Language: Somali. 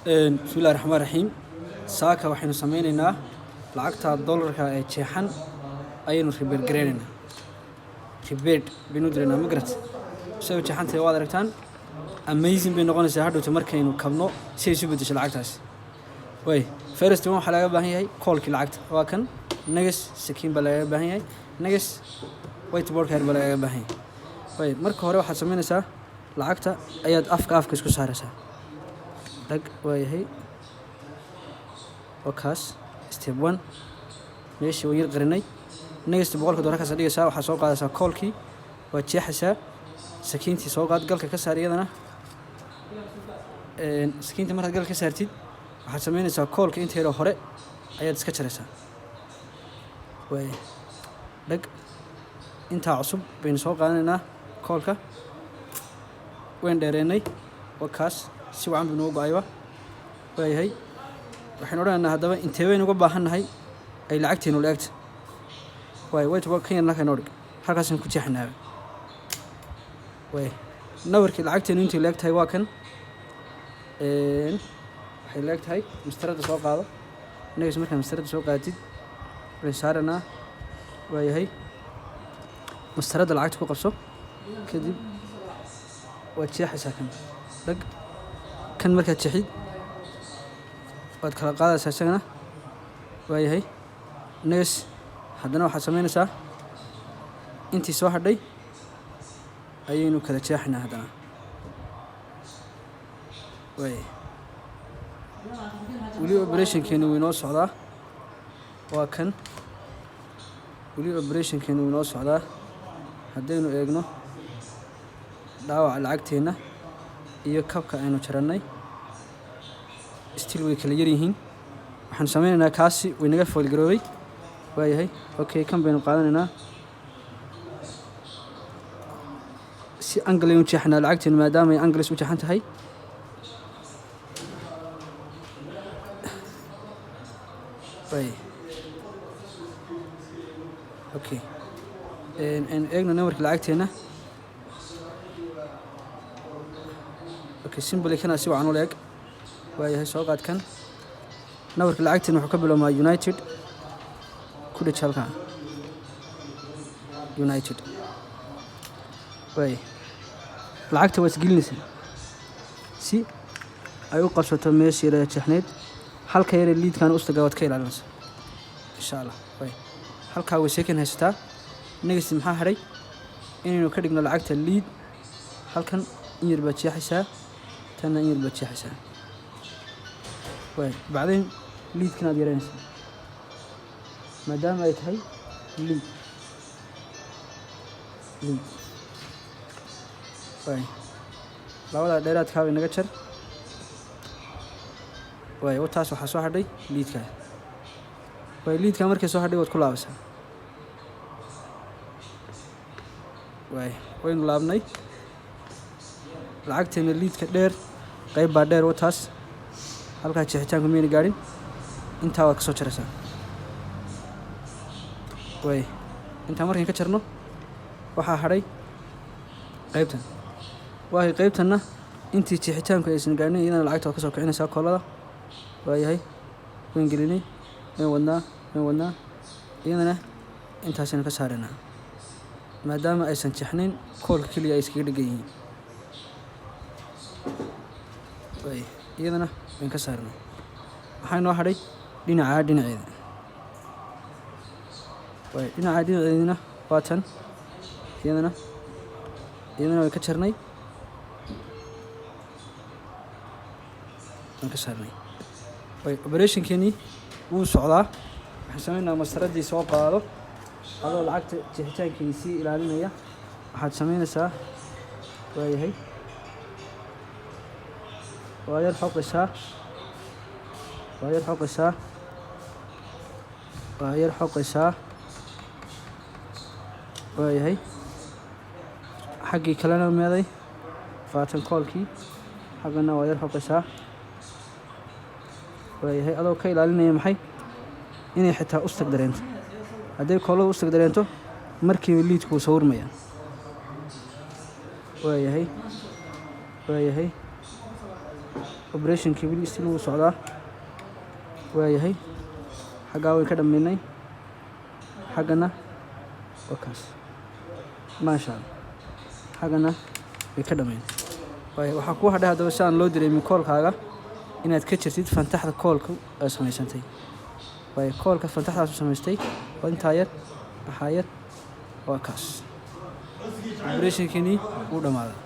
بسم الله الرحمن الرحيم ساكا waxaynu sameeynaynaa lacagta dollarka ee jeexan ayaynu ribeer gareynaa ribeer binu direynaa migrant soo jeexantay waad aragtaan amazing bay noqonaysaa hadhowta markaynu kabno si ay isu bedesho lacagtaas way first one waxa laga baahan yahay callki lacagta waa kan nagas sakiin baa laga baahan yahay nagas whiteboard ka baa laga baahan yahay way marka hore waxaad sameynaysaa lacagta ayaad afka isku saaraysaa dag waayahay wakaas step 1 meeshii wayir qarinay next $100 ka sadhigaysaa waxa soo qaadaysaa callkii waa jeexaysaa sakiintii soo qaad galka ka saar iyadana sakiintii markaad galka ka saartid waxaad sameynaysaa callka inteeda hore ayaad iska jaraysaa way dag intaa cusub baynu soo qaadanaynaa callka waan dheereynay wakaas si wacan buu noogu go'ayba waayahay waxaan odhanaynaa haddaba intee baynu uga baahannahay ay lacagteenu leegta waay whiteboard kan yarna kaynoo dhig halkaasaan ku jeexanaaba waay nabarkii lacagteenu intii leegtahay waa kan waxay leegtahay mastaradda soo qaado inagaas markaan mastaradda soo qaatid waxaan saaranaa waayahay mastaradda lacagta ku qabso kadib waad jeexaysaa kan dhag kan markaad jeexid waad kala qaadaysaa isagana waayahay nees haddana waxaad sameynaysaa intii soo hadhay ayaynu kala jeexinaa haddana waay weli operationkeenu wuu inoo socdaa waa kan weli operationkeenu wuu inoo socdaa haddaynu eegno dhaawaca lacagteenna iyo kabka aynu jarannay still way kala yar yihiin waxaan sameynaynaa kaasi way naga fool garoobay waayahay okay kan baynu qaadanaynaa si angle aynu jeexnaa lacagteenu maadaama ay angles u jeexan tahay way okay eegno namarka lacagteena okay simple kana si wacan u leeg waayahay soo qaad kan nabarka lacagteena wuxuu ka bilowmaa united ku dhij halkan united waay lacagta waa isgelinaysaa si ay u qabsato meeshii la jeexneyd halka yare liidkan ustaga waad ka ilaalinaysaa insha allah waay halkaa way second haysataa next maxaa hadhay inaynu ka dhigno lacagta liid halkan in yar baad jeexaysaa tanna in yar baad jeexaysaa waay bacdeen liidkan aad yareynaysaa maadaama ay tahay liid waay labada dheeraadkaa bay naga jar waay wataas waxaa soo hadhay liidkaa waay liidkaa markay soo hadhay waad ku laabaysaa waay waynu laabnay lacagteena liidka dheer qayb baa dheer wataas halkaa jeexitaanku miyayna gaadhin intaa waad ka soo jaraysaa waay intaa markayn ka jarno waxaa hadhay qaybtan waahay qaybtanna intii jeexitaanku aysan gaadhin iyadana lacagta waad ka soo kicinaysaa koolada waayahay wayn gelinay wayn wadnaa iyadana intaasaynu ka saaraynaa maadaama aysan jeexnayn koolka keliya ay iskaga dhegan yihiin waay iyadana wayn ka saarnay waxaa inoo hadhay dhinaceeda waay dhinaceedina waa tan iyadana way ka jarnay waan ka saarnay waay operationkeenii wuu socdaa waxaan sameynaa masaradii soo qaado adoo lacagta jeexitaankii sii ilaalinaya waxaad sameynaysaa waayahay waa yar xoqaysaa waayahay xaggii kalena meeday faatan koolkii xaggana waa yar xoqaysaa waayahay adoo ka ilaalinaya maxay inay xitaa ustag dareento hadday koolada ustag dareento markiiba liidku wuu sawirmayaan waayahay operationkii weli istii wuu socdaa waayahay xaggaa way ka dhammaynay xaggana wakaas maasha allah xaggana way ka dhammaynay waayahay waxaa kuu hadhay haddaba si aan loo dareemin koolkaaga inaad ka jirtid fantaxda koolka ay samaysantay waayahay koolka fantaxdaas samaystay waa intaa yar maxaa yar waa kaas operationkii wuu dhammaaday